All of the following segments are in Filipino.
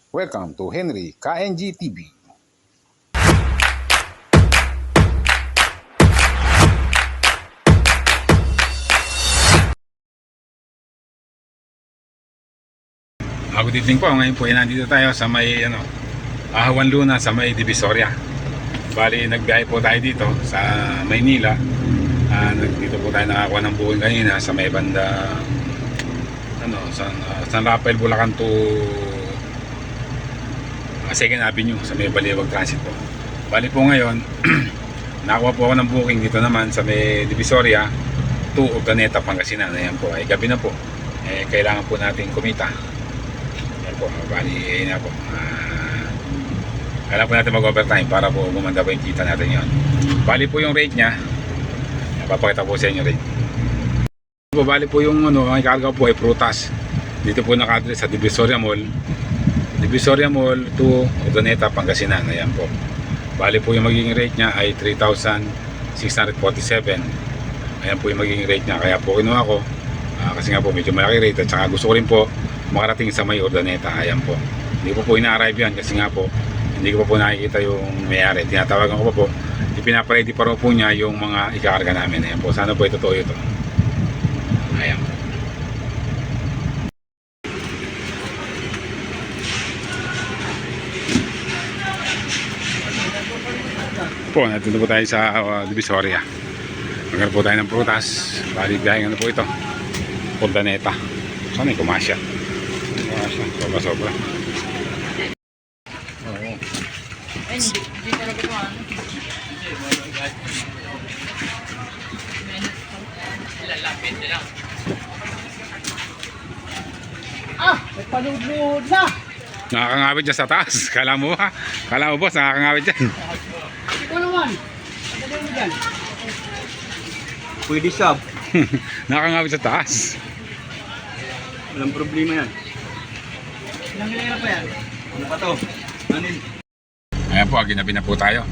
Welcome to Henry KNG TV. Good evening po. Ngayon po ay nandito tayo sa may Ahawan Luna sa may Divisoria. Bali nagbiyahe po tayo dito sa Maynila. Dito po tayo nakakuha ng buhay kanina sa may banda San Rafael, Bulacan to Second Avenue sa may Baliwag Transit po. Bali po ngayon nakakuha po ako ng booking dito naman sa may Divisoria to Urdaneta, Pangasinan. Ayan po, ay gabi na po. Kailangan po natin kumita. Po, bali na po. Kailangan po natin mag-overtime para po gumanda po yung kita natin yon. Bali po yung rate nya. Papakita po sa inyo rate. Bali po yung ang ikarga po ay prutas. Dito po naka-address sa Divisoria Mall. Divisoria Mall to Urdaneta, Pangasinan. Ayan po. Bali po yung magiging rate nya ay 3,647. Ayan po yung magiging rate nya. Kaya po kinuha ko. Kasi nga po medyo malaki rate at saka gusto ko rin po makarating sa may Urdaneta. Ayan po. Hindi po ina-arrive yan kasi nga po hindi ko pa po nakikita yung may-ari. Tinatawagan ko pa po. Ipinaparedy pa rin po niya yung mga ikakarga namin. Ayan po. Sana po ito ito. Ayan po. Po, nandito po tayo sa Divisoria. Magkano po tayo ng prutas. Bali biyahe po ito. Urdaneta. Sana yung kumasya. Sobra. Oo. Ay, hindi talaga ito lalapit nila. Nagpalugod na. Nakakangawit dyan sa taas. Kala mo ba? Kala mo boss, nakakangawit dyan. Ikaw naman. Ano mo dyan? Pwede sub. Nakakangawit sa taas. Walang problema yan. Ilang kilera pa yan? Ano pa to? Anin? Ayan po, ginabi na po tayo.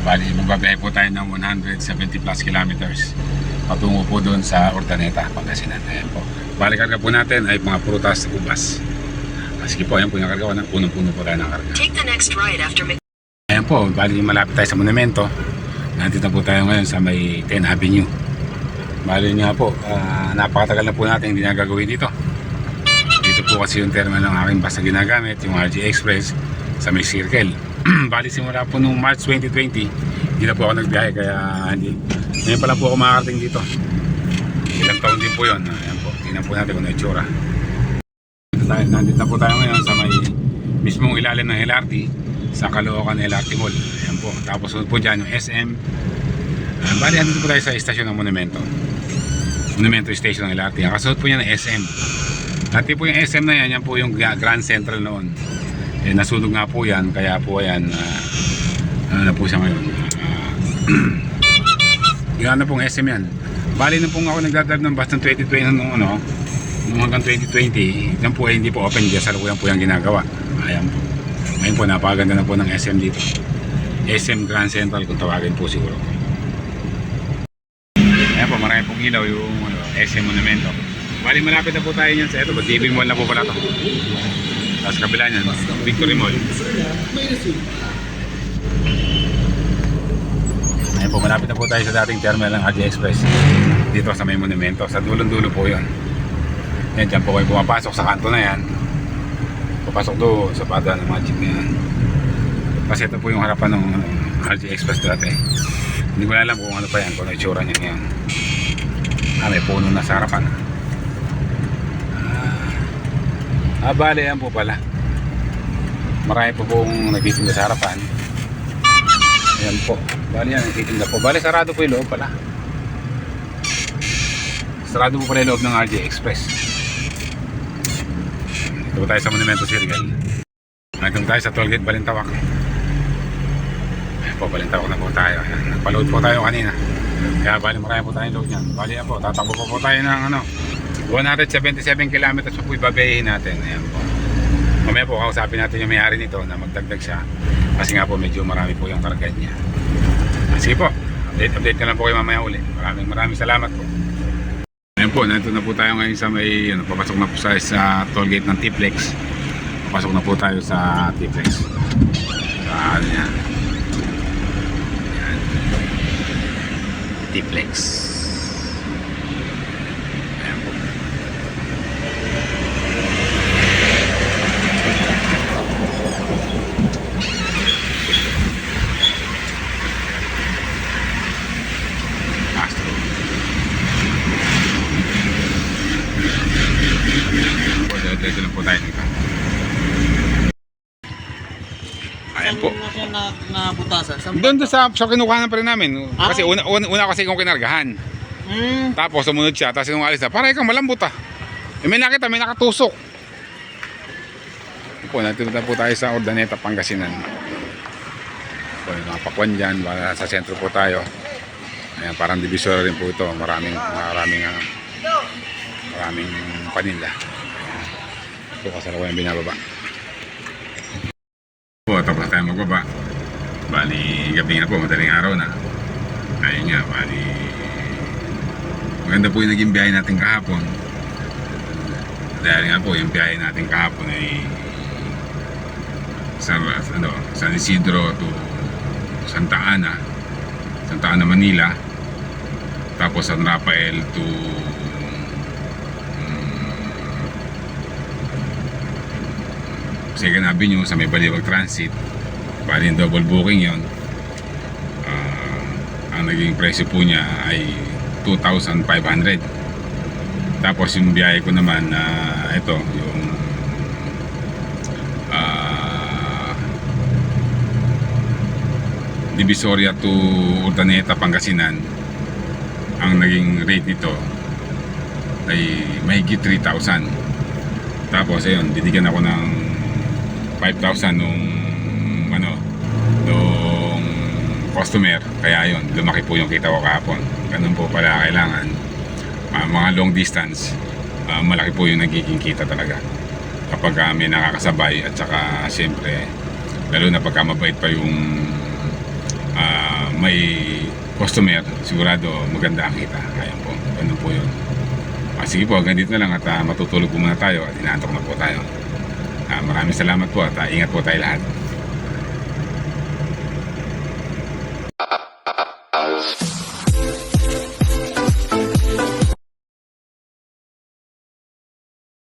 Bali, magbabiyahe po tayo ng 170 plus kilometers patungo po doon sa Urdaneta, Pangasinan. Ayan po. Bali, karga po natin ay mga prutas sa ubas. Sige po, ayan po yung karga ko. Punong-puno po tayo ng karga. Take the next right after Ayan po, bali malapit tayo sa monumento. Nandito po tayo ngayon sa may 10 Avenue. Bali nga po, napakatagal na po natin hindi na gagawin dito. Dito po kasi yung terminal ng aking bus na ginagamit, yung RG Express sa may circle. Bali simula po nung March 2020, hindi na po ako nagbiyahe kaya hindi. Ngayon pa lang po ako makakarating dito. Ilang taon din po yun. Ayan po, tingnan po natin kung ano itsura. Nandito na po tayo ngayon sa may mismong ilalim ng LRT sa Caloocan LRT Mall. Ayan po, tapos sunod po dyan yung SM. Bali nandito po tayo sa istasyon ng Monumento. Monumento Station ng LRT. Ang kasunod po niya ng SM. Dati po yung SM na yan, yan po yung Grand Central noon. Nasunog nga po yan, kaya po yan na po siya ngayon. Yung ano pong SM yan. Bali nung pong ako nagdadrive ng bus ng 2020 nung hanggang 2020, yan po ay hindi po open dyan, salukuyan po yung ginagawa. Ayan po. Ngayon po napakaganda na po ng SM dito. SM Grand Central kung tawagin po siguro. Ayan po, marami pong ilaw yung SM Monumento. Bali malapit na po tayo niyan sa ito. TV Mall na po pala ito. Tapos kabila niyan, Victory Mall. Ayan po, malapit na po tayo sa dating terminal ng RG Express. Dito sa may monumento. Sa dulong-dulo po yun. Yan, dyan po kayo pumapasok sa kanto na yan. Papasok doon sa pada ng mga jeep na yan. Kasi ito po yung harapan ng RG Express dati. Hindi ko alam kung ano pa yan, kung ano itsura niya ngayon. May puno na sa harapan. Bale yan po pala. Marami po pong nagtitinda sa harapan. Ayan po. Bale yan, nagtitinda po. Bale sarado po yung loob pala. Sarado po pala yung loob ng RG Express. Ito po tayo sa Monumento Circle. Nandito tayo sa Tollgate Balintawak. Ayan po, Balintawak na po tayo. Ayan, nagpa-load po tayo kanina. Kaya bali marami po tayong load yan. Bali yan po, tatakbo po tayo ng 177 kilometers po ibabayin natin. Ayan po. Mamaya po kausapin natin yung may-ari nito na magdagdag siya. Kasi nga po medyo marami po yung karga niya. Sige po, update ka lang po kayo mamaya uli. Maraming salamat po. Ayan po, nandito na po tayo ngayon sa may papasok na po sa tollgate ng Tiplex. Pasok na po tayo sa T-Flex. Ano yan? Yan. T-Flex. Ayan po. Astro. Po, dito lang po tayo dito. Ayan po. Saan na siya nabutasan? Saan Doon sa kinukuhanan pa rin namin. Kasi una kasi kong kinargahan. Tapos sumunod siya, tapos nung alis na, para kang malambot ah. May nakita, may nakatusok. Po, natipunta po tayo sa Urdaneta, Pangasinan. Po, yung mga pakwan dyan, sa sentro po tayo. Ayan, parang divisory rin po ito. Maraming paninda. Ito kasalukuyan binababa. Po, tapos na tayo magbaba. Bali, gabi nga po, madaling araw na. Ayun nga, bali, maganda po yung naging biyahe natin kahapon. Dahil nga po, yung biyahe natin kahapon ay San Isidro to Santa Ana, Manila. Tapos San Rafael to Second Avenue sa may Baliwag Transit. Bali yung double booking yon. Ang naging presyo po niya ay 2,500. Tapos yung biyahe ko naman na ito yung Divisoria to Urdaneta, Pangasinan, ang naging rate nito ay mahigit 3,000. Tapos ayun, binigyan ako ng 5,000 nung customer, kaya yun, lumaki po yung kita ko kahapon. Ganun po pala kailangan. Mga long distance, malaki po yung nagiging kita talaga kapag may nakakasabay, at saka siyempre lalo na pagka mabait pa yung may customer, sigurado maganda ang kita. Ayan po, ganun po yun. Sige po, hanggang dito na lang at matutulog po muna tayo at inaantok na po tayo. Maraming salamat po at ingat po tayo lahat.